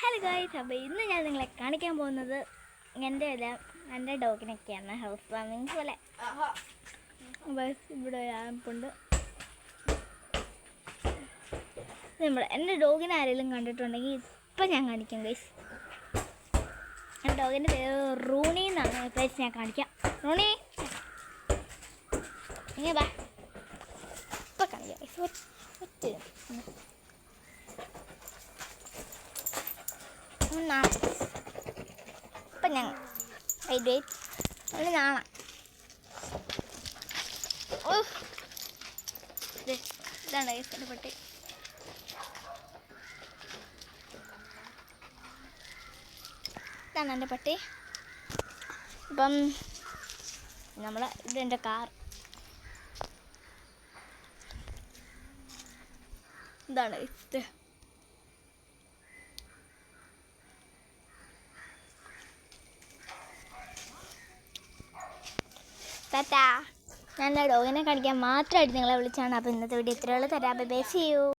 Hello guys, അപ്പോൾ ഇന്ന് ഞാൻ നിങ്ങളെ കാണിക്കാൻ പോകുന്നത് എൻ്റെ ഡോഗിനൊക്കെയാണ് ഹൗസ് വാമിങ് പോലെ. ഇവിടെ ആപ്പുണ്ട്. എൻ്റെ ഡോഗിനെ ആരെങ്കിലും കണ്ടിട്ടുണ്ടെങ്കിൽ ഇപ്പം ഞാൻ കാണിക്കാം ഗൈസ്. എൻ്റെ ഡോഗിൻ്റെ പേര് റൂണി എന്നാണ്. ഗൈസ് ഞാൻ കാണിക്കാം. റൂണി ഇങ്ങനെ വാ, ഇപ്പം കാണിക്കാം ഗൈസ്. ഇപ്പം ഞാൻ നാണ ഇതാണ് എൻ്റെ പട്ടി. ഇതാണ് എൻ്റെ പട്ടി. ഇപ്പം ഇതെൻ്റെ കാർ. ഇതാണ് ഇത്. ടാറ്റാ. ഞാൻ ഡോഗിനെ കാണിക്കാൻ മാത്രമായിട്ട് നിങ്ങളെ വിളിച്ചാണ്. അപ്പോൾ ഇന്നത്തെ വീഡിയോ ഇത്രയുള്ളൂ. തരാം. Bye, see U.